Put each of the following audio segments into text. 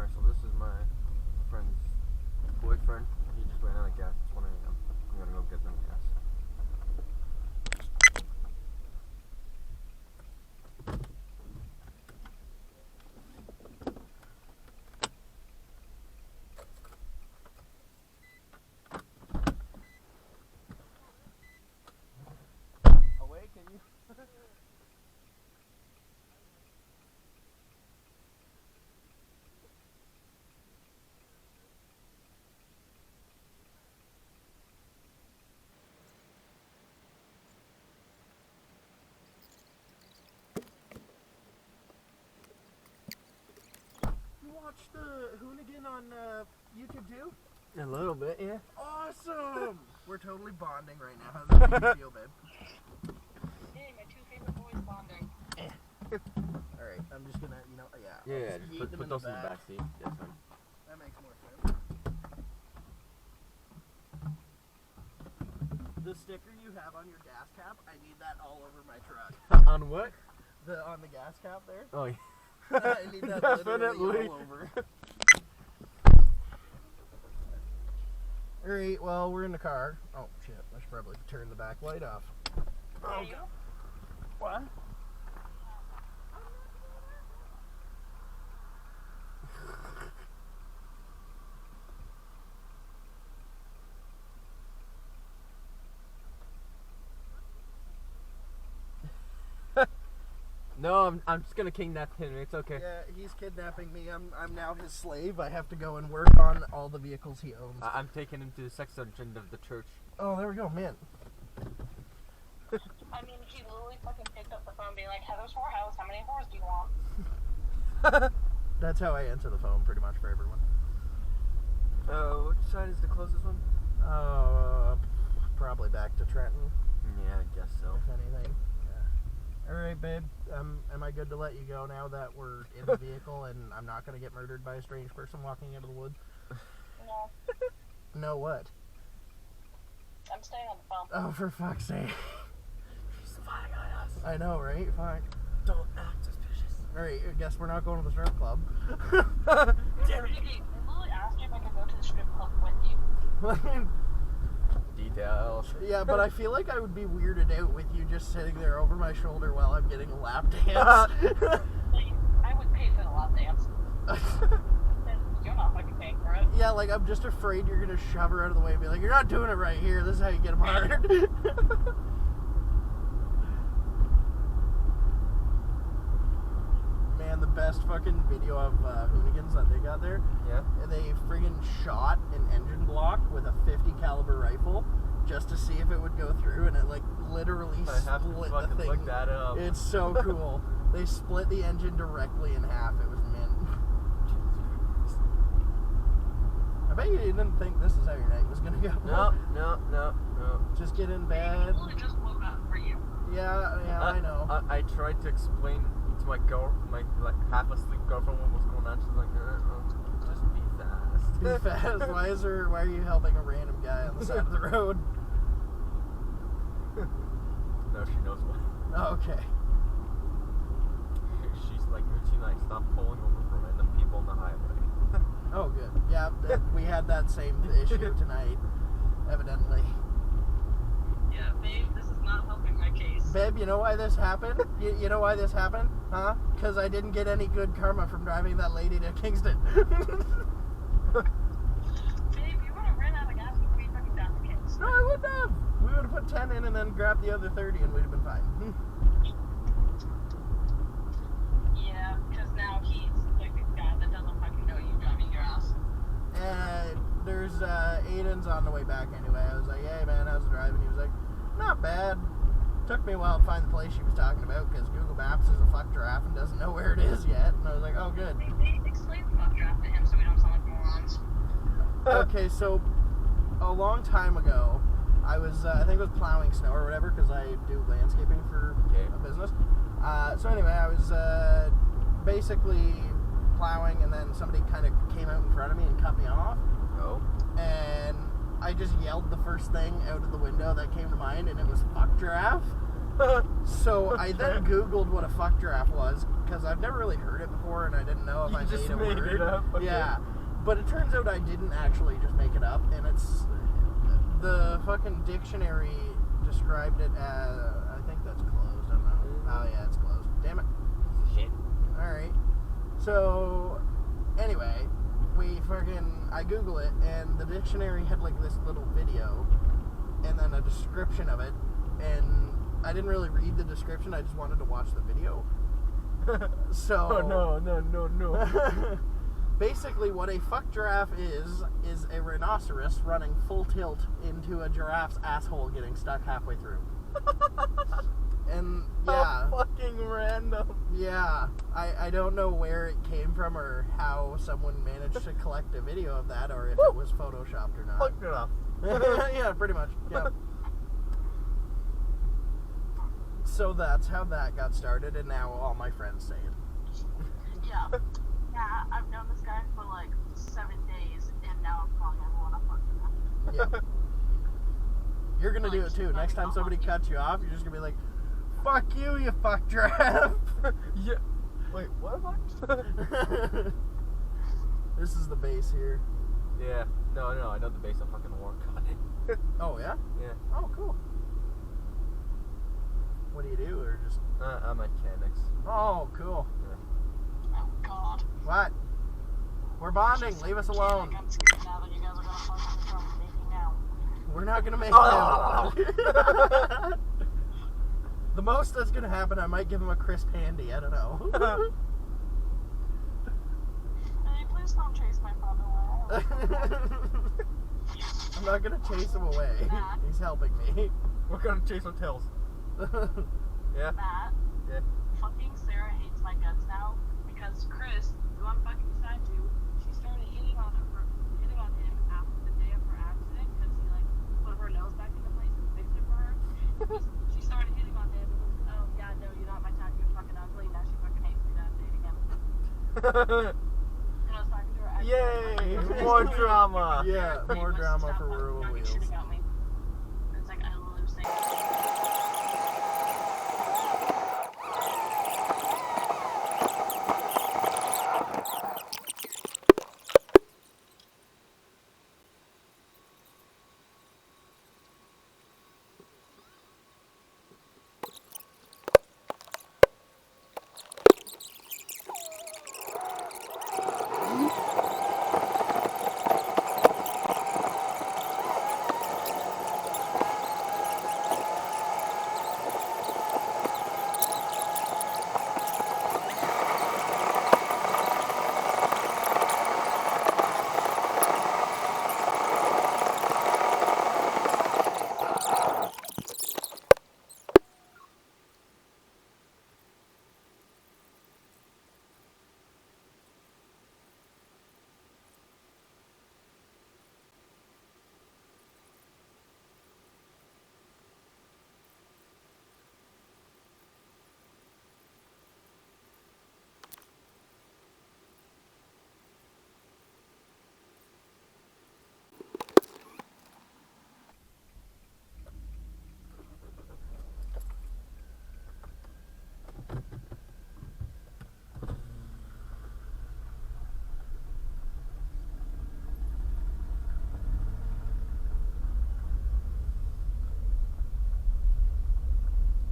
Alright, so this is my friend's boyfriend. He just ran out of gas. It's 1 a.m. I'm gonna go get them gas. Away, can you? Watch the Hoonigan on YouTube too? A little bit, yeah. Awesome! We're totally bonding right now. How does that make you feel, babe? Hey, my two favorite boys bonding. Alright, I'm just gonna, Yeah, just just put those in the back seat. Yes, sir. That makes more sense. The sticker you have on your gas cap, I need that all over my truck. On what? On the gas cap there. Oh, yeah. I need that literally all over. Alright, well, we're in the car. Oh, shit. I should probably turn the back light off. Oh, you? What? No, I'm just gonna kidnap him. It's okay. Yeah, he's kidnapping me. I'm now his slave. I have to go and work on all the vehicles he owns. I'm taking him to the sex dungeon of the church. Oh, there we go, man. I mean, he literally fucking picked up the phone being like, Heather's whorehouse, how many whores do you want? That's how I answer the phone pretty much for everyone. Which side is the closest one? Probably back to Trenton, Yeah, I guess so. if anything. Yeah. Alright, babe. Am I good to let you go now that we're in the vehicle and I'm not going to get murdered by a strange person walking out of the woods? No, No, what? I'm staying on the phone. Oh, for fuck's sake. She's spying on us. I know, right? Fine. Don't act suspicious. Alright, I guess we're not going to the strip club. Damn it. I literally asked you if I could go to the strip club with you. Details. Yeah, but I feel like I would be weirded out with you just sitting there over my shoulder while I'm getting a lap dance. Like, I would pay for the lap dance. You're not fucking paying for it. Yeah, like, I'm just afraid you're gonna shove her out of the way and be like, you're not doing it right here, this is how you get them hard. Man, the best fucking video of Hoonigans that they got there. Yeah. They friggin' shot an engine block with a 50 caliber rifle just to see if it would go through, and it like literally I have to split the fucking thing. look that up. It's so cool. They split the engine directly in half. It was mint. I bet you didn't think this is how your night was gonna go. No. Just get in I bed. literally just woke up for you. Yeah, I know. I tried to explain to my like half asleep girlfriend what was going on. She's like, just be fast. Be fast. Why are you helping a random guy on the side of the road? No, she knows why. Oh, okay. She's like, stop pulling over for random people on the highway. Oh, good. Yeah, we had that same issue tonight, evidently. Yeah, babe, this is not helping my case. Babe, you know why this happened? You know why this happened? Huh? Because I didn't get any good karma from driving that lady to Kingston. Babe, you would have ran out of gas before you fucking got the kids. No, I wouldn't have. We would have put 10 in and then grabbed the other 30 and we'd have been fine. Yeah, because now he's like a guy that doesn't fucking know you driving your ass. And there's Aiden's on the way back anyway. I was like, hey man, how's the driving? He was like, not bad. Took me a while to find the place she was talking about because Google Maps is a fuck giraffe and doesn't know where it is yet. And I was like, oh good. They explain the fuck draft to him so we don't sound like morons. Okay, so a long time ago, I was, I think it was plowing snow or whatever because I do landscaping for a business. So anyway, I was basically plowing and then somebody kind of came out in front of me and cut me off. Oh. And I just yelled the first thing out of the window that came to mind, and it was fuck giraffe. So I then Googled what a fuck giraffe was, because I've never really heard it before, and I didn't know if You I just made a made word. it up? Okay. Yeah, but it turns out I didn't actually just make it up, and it's the fucking dictionary described it as. I think that's closed. I don't know. Oh yeah, it's closed. Damn it. Shit. All right. So anyway, I Google it, and the dictionary had like this little video, and then a description of it, and I didn't really read the description. I just wanted to watch the video. So. Oh no. Basically, what a fuck giraffe is a rhinoceros running full tilt into a giraffe's asshole, getting stuck halfway through. And yeah, how fucking random. Yeah, I don't know where it came from or how someone managed to collect a video of that, or if it was photoshopped or not. Fuck it off. Yeah, pretty much. Yeah. So that's how that got started, and now all my friends say it. Yeah. Yeah, I've known this guy for like 7 days, and now I'm calling everyone a fuck giraffe. Yeah. You're gonna Like, do it too. she's Next not time somebody lucky. cuts you off, you're just gonna be like, "Fuck you, you fuck giraffe." Yeah. Wait, what fuck? This is the base here. Yeah. No, I know the base of fucking work on it. Oh yeah. Yeah. Oh cool. What do you do, or just? I'm mechanics. Oh, cool. Yeah. Oh god. What? We're bonding. Leave us alone. I'm scared now that you guys are gonna fucking come make me now. We're not gonna make Oh. it. The most that's gonna happen, I might give him a crisp handy. I don't know. Hey, please don't chase my friend away. I'm not gonna chase him away. He's helping me. We're gonna chase our tails. Yeah. Matt, Yeah. fucking Sarah hates my guts now because Chris, who I'm fucking assigned to, she started hitting on him after the day of her accident because he like put her nose back into place and fixed it for her. She started hitting on him. Oh yeah, no, you're not my type. You're fucking ugly. Now she fucking hates me that I'm dating him. And I was talking to her. Yay! More drama. Yeah, more drama for rural wheels. Shooting at me. It's like I literally was saying.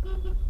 Thank you.